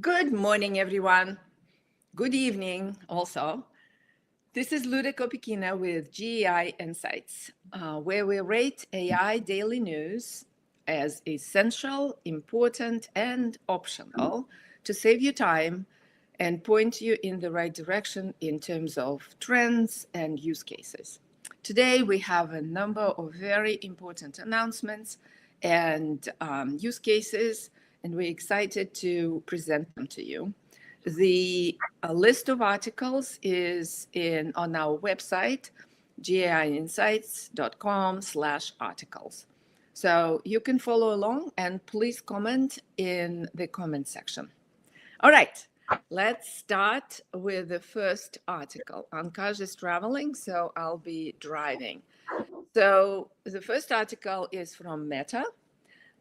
Good morning, everyone. Good evening, also. This is Luda Kopikina with GAI Insights, where we rate AI daily news as essential, important, and optional to save you time and point you in the right direction in terms of trends and use cases. Today, we have a number of very important announcements and use cases, and we're excited to present them to you. The list of articles is on our website, gaiinsights.com/articles. So you can follow along and please comment in the comment section. All right, let's start with the first article. Ankash is traveling, so I'll be driving. So the first article is from Meta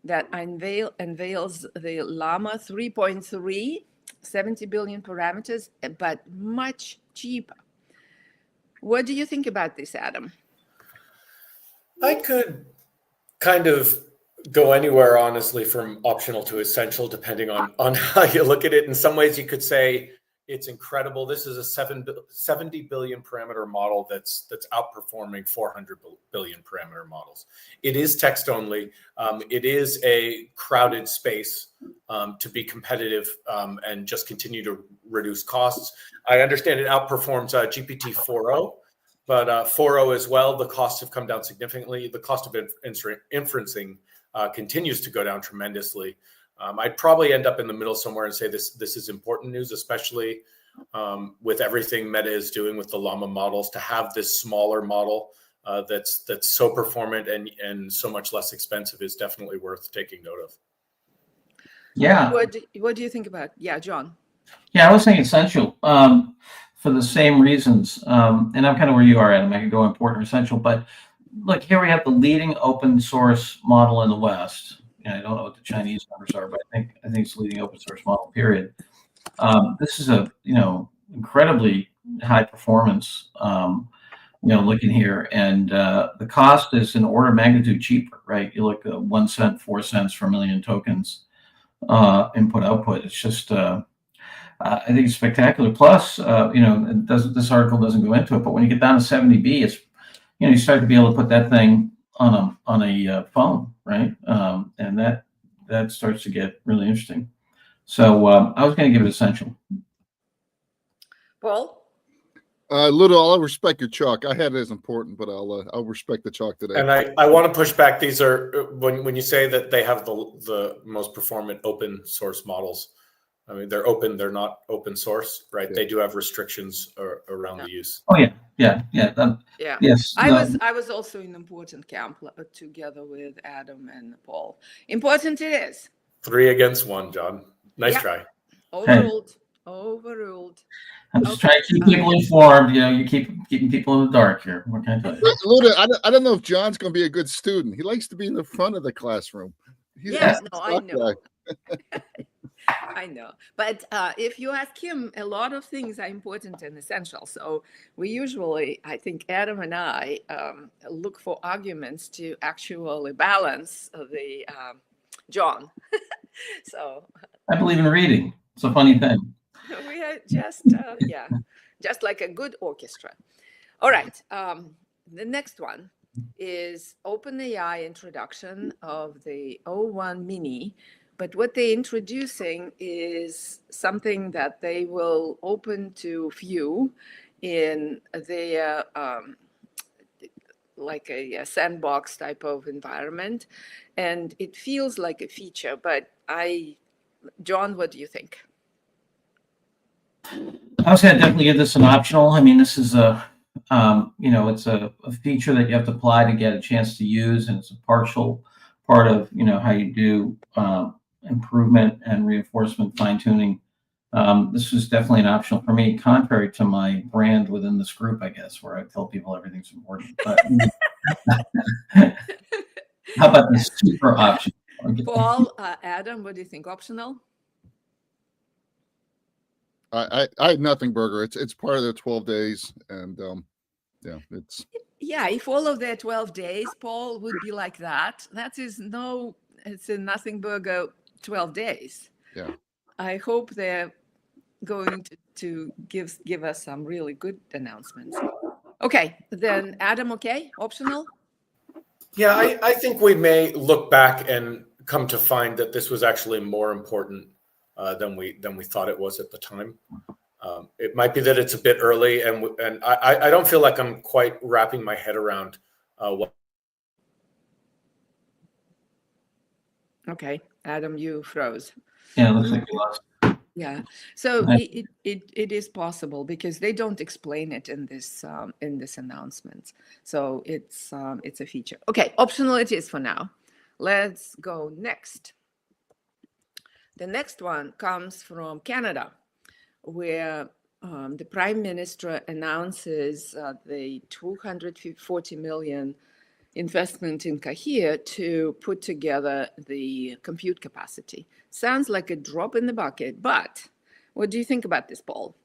that unveils the Llama 3.3, 70 billion parameters, but much cheaper. What do you think about this, Adam? I could kind of go anywhere, honestly, from optional to essential, depending on how you look at it. In some ways, you could say it's incredible. This is a 70 billion parameter model that's outperforming 400 billion parameter models. It is text only. It is a crowded space to be competitive and just continue to reduce costs. I understand it outperforms GPT 4.0. But 4.0 as well, the costs have come down significantly. The cost of inferencing continues to go down tremendously. I'd probably end up in the middle somewhere and say this is important news, especially with everything Meta is doing with the Llama models. To have this smaller model that's so performant and so much less expensive is definitely worth taking note of. Yeah. What do you think about? Yeah, John. Yeah, I was saying essential for the same reasons. And I'm kind of where you are, Adam. I could go important or essential. But look, here we have the leading open source model in the West. And I don't know what the Chinese numbers are, but I think it's the leading open source model, period. This is a, incredibly high performance, looking here. And the cost is an order of magnitude cheaper, right? You look at 1 cent, 4 cents for a million tokens input output. It's just, I think it's spectacular. Plus, this article doesn't go into it, but when you get down to 70B, it's, you start to be able to put that thing on a phone, right? And that starts to get really interesting. So I was going to give it essential. Paul? I'll respect your chalk. I had it as important, but I'll respect the chalk today. And I want to push back. These are when you say that they have the most performant open source models. I mean, they're open. They're not open source, right? Yeah. They do have restrictions around the use. Oh yeah. Yes. I was also in important camp together with Adam and Paul. Important it is. 3 against 1, John. Nice try. Overruled. I'm just trying to keep people informed. You keeping people in the dark here. What can I tell you? Luda, I don't know if John's going to be a good student. He likes to be in the front of the classroom. I know. I know. But if you ask him, a lot of things are important and essential. So we usually, I think Adam and I look for arguments to actually balance the John. So I believe in reading. It's a funny thing. We are just, just like a good orchestra. All right. The next one is OpenAI introduction of the O1 Mini. But what they're introducing is something that they will open to view in their like a sandbox type of environment. And it feels like a feature, but John, what do you think? I was going to definitely give this an optional. I mean, this is it's a feature that you have to apply to get a chance to use, and it's a partial part of, how you do improvement and reinforcement, fine tuning. This was definitely an optional for me, contrary to my brand within this group, I guess, where I tell people everything's important. But how about this super option? Paul, Adam, what do you think? Optional? I had nothing, Burger. It's part of their 12 days, and it's. Yeah, if all of their 12 days, Paul, would be like that. It's a nothing burger 12 days. Yeah. I hope they're going to give us some really good announcements. Okay, then Adam, okay, optional? Yeah, I think we may look back and come to find that this was actually more important than we thought it was at the time. It might be that it's a bit early, and I don't feel like I'm quite wrapping my head around what. Okay, Adam, you froze. Yeah, it looks like we lost. Yeah, so Right. it is possible because they don't explain it in this announcement. So it's a feature. Okay, optional it is for now. Let's go next. The next one comes from Canada, where the Prime Minister announces the 240 million investment in Kahir to put together the compute capacity. Sounds like a drop in the bucket, but what do you think about this, Paul?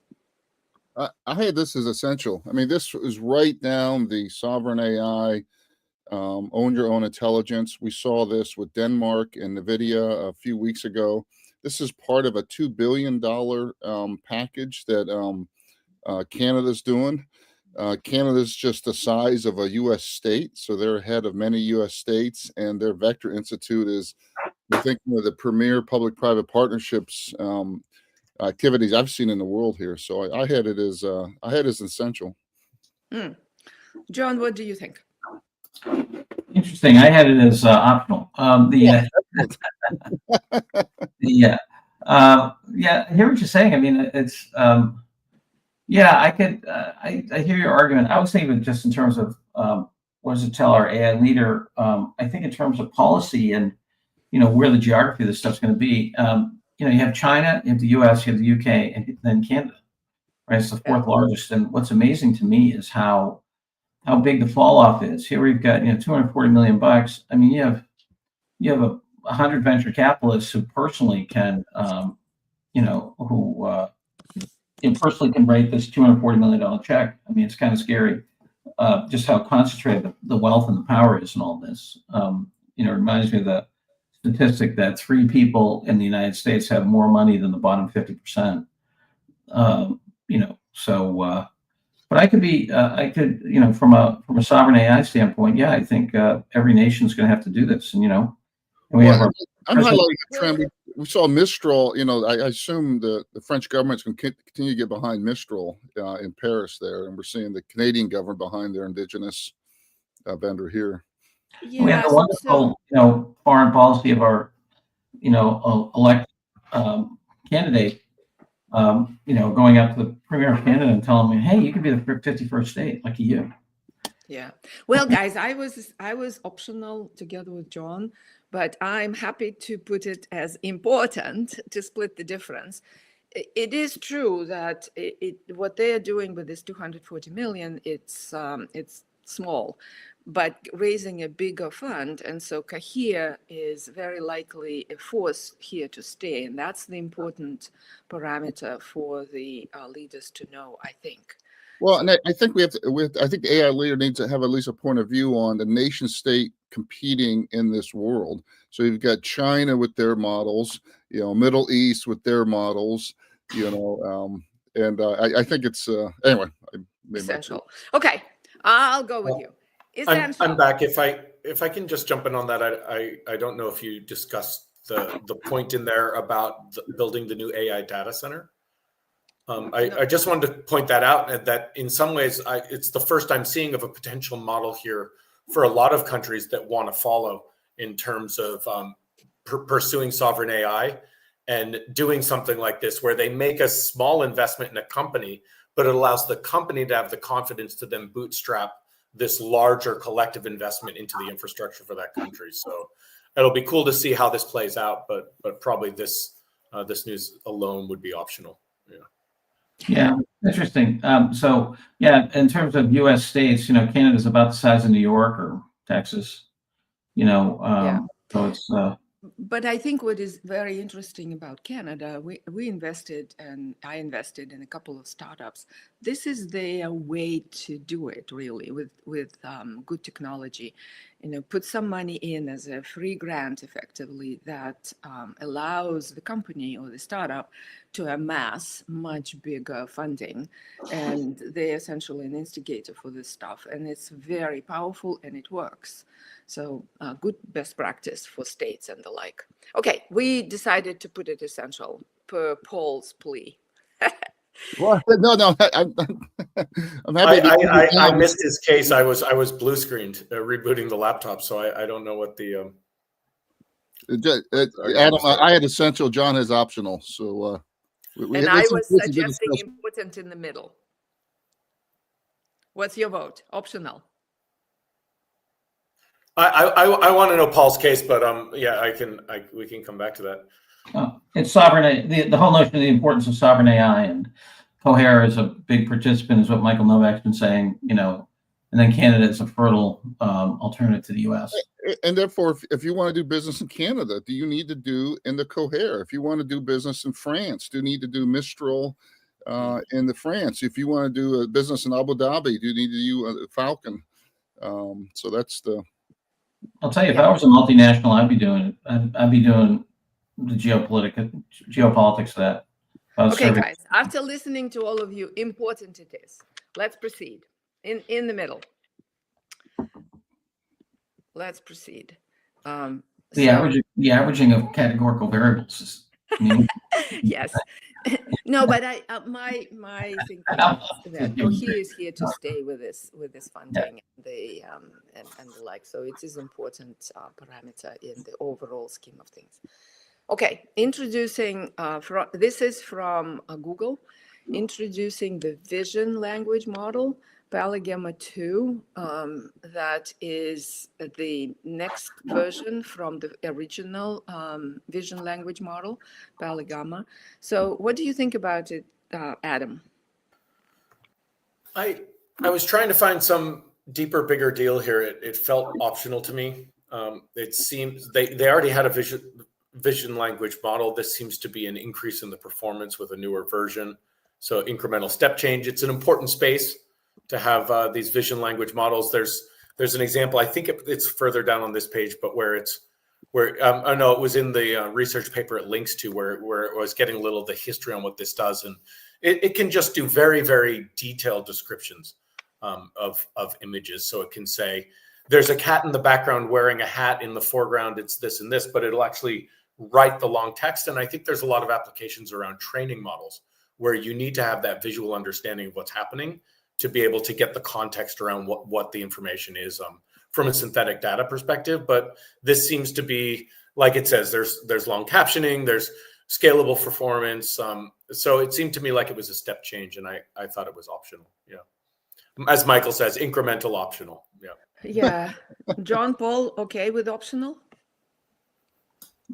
I had this as essential. I mean, this is right down the sovereign AI, own your own intelligence. We saw this with Denmark and NVIDIA a few weeks ago. This is part of a $2 billion package that Canada's doing. Canada's just the size of a U.S. state, so they're ahead of many U.S. states, and their Vector Institute is, I think, one of the premier public-private partnerships activities I've seen in the world here. So I had it as essential. John, what do you think? Interesting. I had it as optional. Yeah, I hear what you're saying. I mean, it's yeah, I could. I hear your argument. I was thinking just in terms of what does it tell our AI leader? I think in terms of policy and where the geography of this stuff's going to be. You have China, you have the U.S., you have the U.K., and then Canada. Right, it's the fourth largest. And what's amazing to me is how big the fall off is. Here we've got 240 million bucks. I mean, you have 100 venture capitalists who personally can personally can write this $240 million check. I mean, it's kind of scary just how concentrated the wealth and the power is in all this. It reminds me of the statistic that 3 people in the United States have more money than the bottom 50%. But I could, from a sovereign AI standpoint, yeah, I think every nation's going to have to do this, and we have our. I'm highlighting a trend. We saw Mistral. I assume the French government's going to continue to get behind Mistral in Paris there, and we're seeing the Canadian government behind their indigenous vendor here. Yeah, we have the wonderful, foreign policy of our, elect candidate, going up to the premier of Canada and telling me, hey, you could be the 51st state, lucky you. Yeah. Well, guys, I was optional together with John, but I'm happy to put it as important to split the difference. It is true that what they are doing with this 240 million, it's small, but raising a bigger fund, and so Kahir is very likely a force here to stay, and that's the important parameter for the leaders to know, I think. Well, and I think I think the AI leader needs to have at least a point of view on the nation state competing in this world. So you've got China with their models, Middle East with their models, and I think it's anyway. Essential. Okay, I'll go with you. Essential. I'm back. If I can just jump in on that, I don't know if you discussed the point in there about building the new AI data center. I just wanted to point that out, that in some ways it's the first I'm seeing of a potential model here for a lot of countries that want to follow in terms of pursuing sovereign AI and doing something like this, where they make a small investment in a company, but it allows the company to have the confidence to then bootstrap this larger collective investment into the infrastructure for that country. So it'll be cool to see how this plays out, but probably this news alone would be optional. Yeah, interesting. So yeah, in terms of U.S. states, Canada's about the size of New York or Texas. So it's. But I think what is very interesting about Canada, we invested, and I invested in a couple of startups. This is their way to do it, really, with good technology. put some money in as a free grant effectively that allows the company or the startup to amass much bigger funding. And they're essentially an instigator for this stuff. And it's very powerful and it works. So good best practice for states and the like. Okay, we decided to put it essential per Paul's plea. Well, no, I'm happy. I missed his case. I was blue screened rebooting the laptop, so I don't know what the. Adam, I had essential. John has optional. So and I was suggesting important in the middle. What's your vote? Optional. I want to know Paul's case, but yeah, we can come back to that. It's sovereign. The whole notion of the importance of sovereign AI, and Cohere is a big participant, is what Michael Novak's been saying. And then Canada is a fertile alternative to the U.S. And therefore, if you want to do business in Canada, do you need to do in the Cohere? If you want to do business in France, do you need to do Mistral in the France? If you want to do a business in Abu Dhabi, do you need to do Falcon? So that's the. I'll tell you, if I was a multinational, I'd be doing it. I'd be doing the geopolitics of that. Okay, guys, after listening to all of you, important it is. Let's proceed. In the middle. Let's proceed. The averaging of categorical variables is yes. No, but my thinking is that he is here to stay with this funding and the like. So it is important parameter in the overall scheme of things. Okay, introducing this is from Google, introducing the vision language model, Paligama 2, that is the next version from the original vision language model, Paligama. So what do you think about it, Adam? I was trying to find some deeper, bigger deal here. It felt optional to me. It seems they already had a vision language model. This seems to be an increase in the performance with a newer version. So incremental step change. It's an important space to have these vision language models. There's an example. I think it's further down on this page, but it was in the research paper it links to where it was getting a little of the history on what this does, and it can just do very, very detailed descriptions of images. So it can say there's a cat in the background wearing a hat, in the foreground it's this and this, but it'll actually write the long text. And I think there's a lot of applications around training models where you need to have that visual understanding of what's happening to be able to get the context around what the information is from a synthetic data perspective. But this seems to be, like it says, there's long captioning, there's scalable performance. So it seemed to me like it was a step change, and I thought it was optional. Yeah. As Michael says, incremental optional. Yeah. Yeah. John Paul, okay with optional?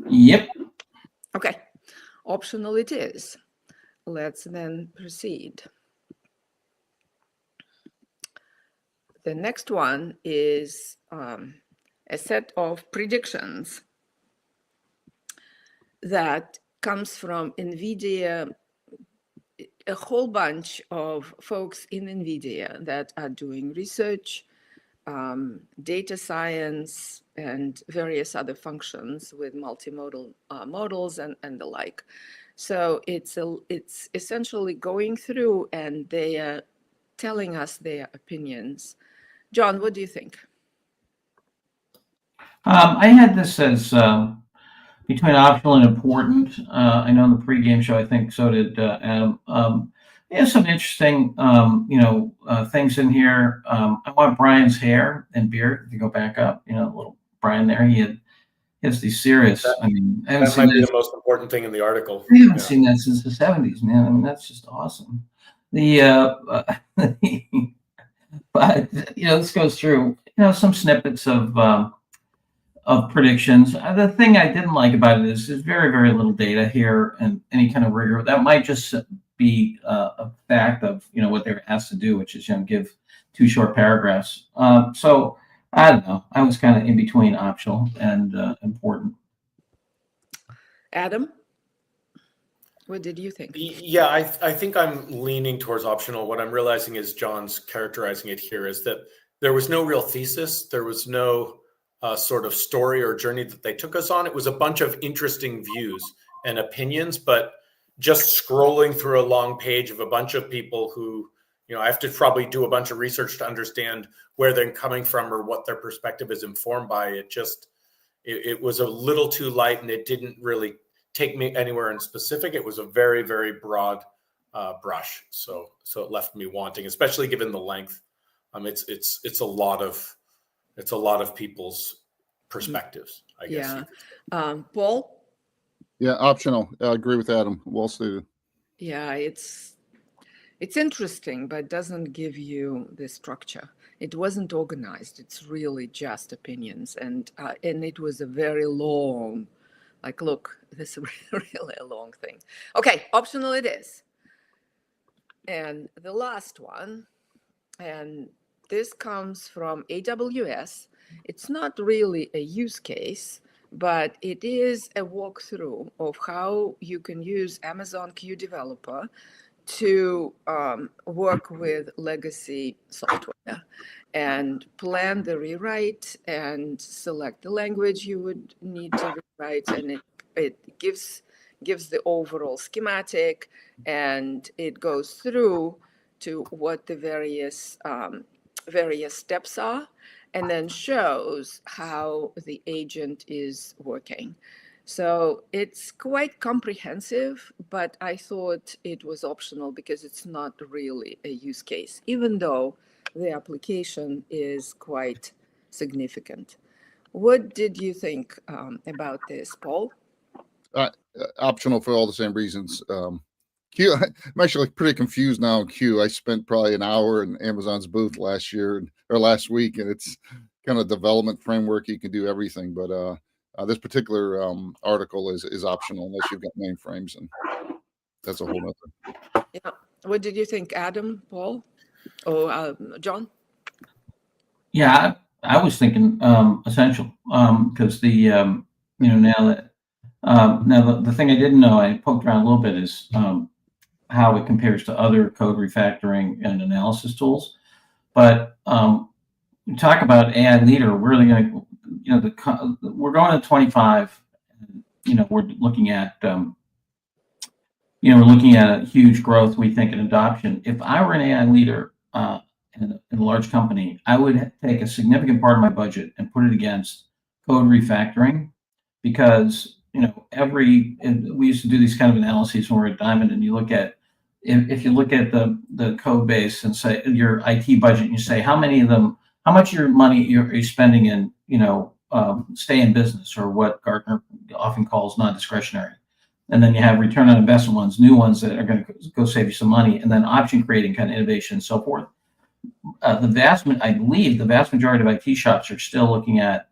Yep. Okay. Optional it is. Let's then proceed. The next one is a set of predictions that comes from NVIDIA, a whole bunch of folks in NVIDIA that are doing research, data science, and various other functions with multimodal models and the like. So it's essentially going through and they are telling us their opinions. John, what do you think? I had this as between optional and important. I know in the pregame show, I think so did Adam. There's some interesting, things in here. I want Brian's hair and beard. If you go back up, little Brian there, he has these serious. I haven't seen that. Might be the most important thing in the article. I haven't seen that since the 70s, man. That's just awesome. But this goes through some snippets of predictions. The thing I didn't like about it is there's very, very little data here and any kind of rigor. That might just be a fact of what they were asked to do, which is give 2 short paragraphs. So I don't know. I was kind of in between optional and important. Adam, what did you think? Yeah, I think I'm leaning towards optional. What I'm realizing is John's characterizing it here is that there was no real thesis. There was no sort of story or journey that they took us on. It was a bunch of interesting views and opinions, but just scrolling through a long page of a bunch of people who, I have to probably do a bunch of research to understand where they're coming from or what their perspective is informed by. It was a little too light, and it didn't really take me anywhere in specific. It was a very, very broad brush. So it left me wanting, especially given the length. It's a lot of people's perspectives, I guess. Yeah. Paul? Yeah, optional. I agree with Adam. Well stated. Yeah, it's interesting, but doesn't give you the structure. It wasn't organized. It's really just opinions, and it was a very long. Like, look, this is really a long thing. Okay, optional it is. And the last one, and this comes from AWS. It's not really a use case, but it is a walkthrough of how you can use Amazon Q Developer to work with legacy software and plan the rewrite and select the language you would need to rewrite, and it gives the overall schematic, and it goes through to what the various steps are, and then shows how the agent is working. So it's quite comprehensive, but I thought it was optional because it's not really a use case, even though the application is quite significant. What did you think about this, Paul? Optional for all the same reasons. Q, I'm actually pretty confused now on Q. I spent probably an hour in Amazon's booth last week, and it's kind of development framework. You can do everything, but this particular article is optional unless you've got mainframes, and that's a whole nother. Yeah. What did you think, Adam, Paul, or John? Yeah, I was thinking essential because now that now the thing I didn't know, I poked around a little bit, is how it compares to other code refactoring and analysis tools. But we talk about AI leader, we're really going to, we're going to 25. We're looking at a huge growth, we think, in adoption. If I were an AI leader in a large company, I would take a significant part of my budget and put it against code refactoring, because we used to do these kind of analyses when we were at Diamond, and you look at, if you look at the code base and say your IT budget, and you say how much of your money you're spending in stay in business, or what Gartner often calls non-discretionary, and then you have return on investment ones, new ones that are going to go save you some money, and then option creating kind of innovation and so forth. I believe the vast majority of IT shops are still looking at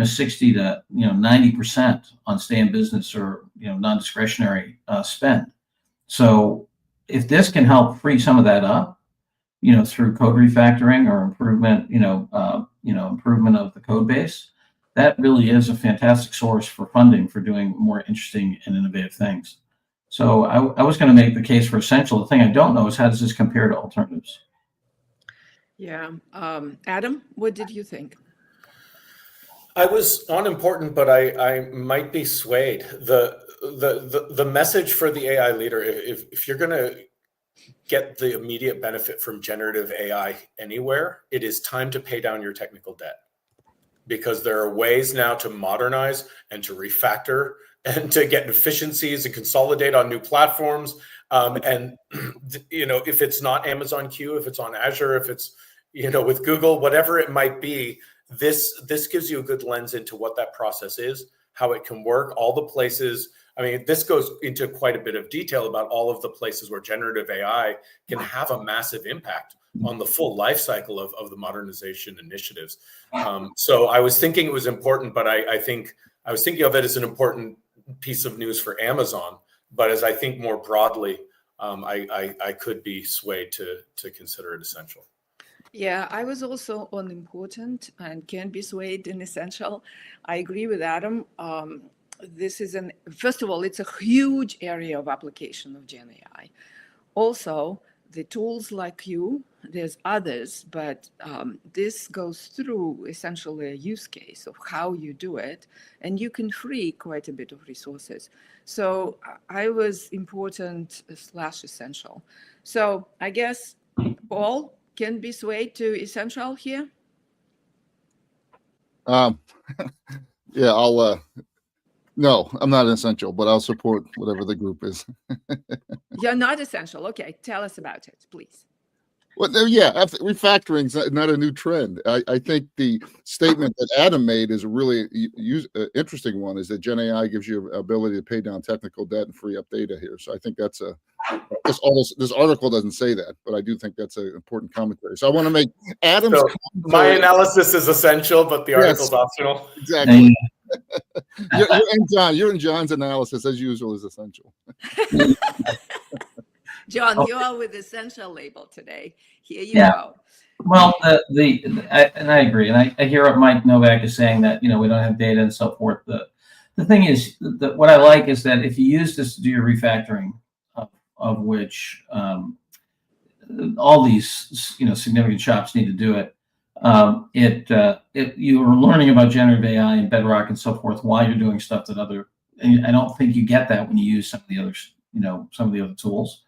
60 to 90% on stay in business or non-discretionary spend. So if this can help free some of that up, through code refactoring or improvement, improvement of the code base, that really is a fantastic source for funding for doing more interesting and innovative things. So I was going to make the case for essential. The thing I don't know is, how does this compare to alternatives? Yeah. Adam, what did you think? I was on important, but I might be swayed. The message for the AI leader, if you're going to get the immediate benefit from generative AI anywhere, it is time to pay down your technical debt, because there are ways now to modernize and to refactor and to get efficiencies and consolidate on new platforms. If it's not Amazon Q, if it's on Azure, if it's with Google, whatever it might be, this gives you a good lens into what that process is, how it can work, all the places. I mean, this goes into quite a bit of detail about all of the places where generative AI can have a massive impact on the full life cycle of the modernization initiatives. So I was thinking it was important, but I think I was thinking of it as an important piece of news for Amazon. But as I think more broadly, I could be swayed to consider it essential. Yeah, I was also on important and can be swayed in essential. I agree with Adam. This is first of all, it's a huge area of application of Gen AI. Also, the tools like you There's others, but this goes through essentially a use case of how you do it, and you can free quite a bit of resources. So I was important / essential. So I guess Paul can be swayed to essential here. Yeah, I'll. No, I'm not essential, but I'll support whatever the group is. You're not essential. Okay, tell us about it, please. Well, yeah, refactoring is not a new trend. I think the statement that Adam made is a really interesting one, is that Gen AI gives you ability to pay down technical debt and free up data here. So I think that's this article doesn't say that, but I do think that's an important commentary. So I want to make Adam's my analysis is essential, but the article's optional. Exactly. You're in John's analysis, as usual, is essential. John, you are with essential label today. Here you go. Well, and I agree, and I hear what Mike Novak is saying, that we don't have data and so forth. The thing is that what I like is that if you use this to do your refactoring, of which all these significant shops need to do it, you are learning about generative AI and Bedrock and so forth while you're doing stuff that and I don't think you get that when you use some of the others, some of the other tools.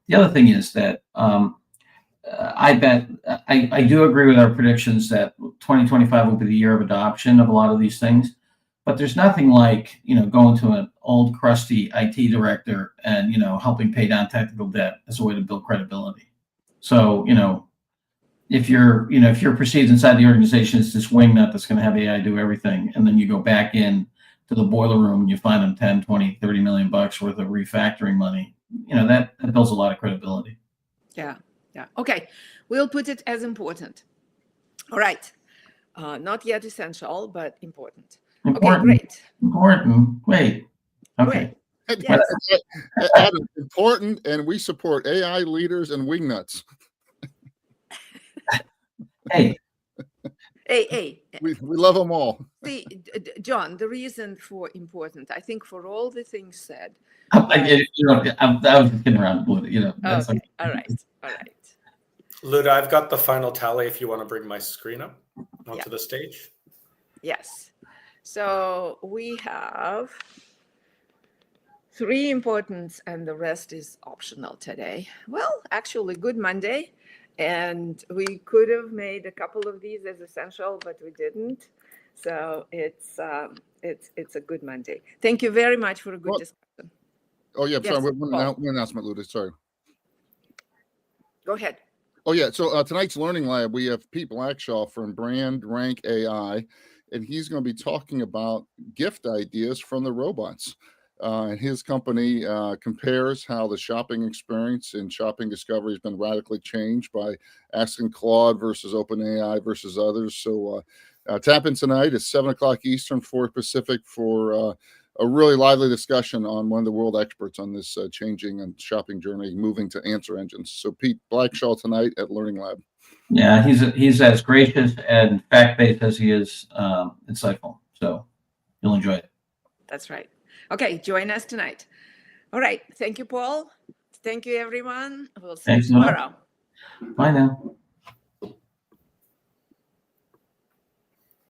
The other thing is that I bet I do agree with our predictions that 2025 will be the year of adoption of a lot of these things, but there's nothing like going to an old crusty IT director and helping pay down technical debt as a way to build credibility. So if you're perceived inside the organization as this wingnut that's going to have AI do everything, and then you go back in to the boiler room and you find them 10, 20, 30 million bucks worth of refactoring money, that builds a lot of credibility. Yeah. Okay, we'll put it as important. All right. Not yet essential, but important. Okay, great. Important. Wait. Okay. Great. Yes. Adam, important, and we support AI leaders and wingnuts. Hey. We love them all. See, John, the reason for important, I think, for all the things said. I was just kidding around with it. Okay. All right. Luda, I've got the final tally if you want to bring my screen up onto the stage. Yes. So we have 3 importance and the rest is optional today. Well, actually, good Monday. And we could have made a couple of these as essential, but we didn't. So it's a good Monday. Thank you very much for a good discussion. Oh, yeah. Yes, sorry. One announcement, Luda. Sorry. Go ahead. Oh, yeah. So tonight's Learning Lab, we have Pete Blackshaw from Brand Rank AI, and he's going to be talking about gift ideas from the robots. And his company compares how the shopping experience and shopping discovery has been radically changed by asking Claude versus OpenAI versus others. So tap in tonight at 7 o'clock Eastern, 4 Pacific for a really lively discussion on one of the world experts on this changing and shopping journey, moving to answer engines. So Pete Blackshaw tonight at Learning Lab. Yeah, he's as gracious and fact-based as he is insightful. So you'll enjoy it. That's right. Okay, join us tonight. All right. Thank you, Paul. Thank you, everyone. We'll see you tomorrow. Bye now.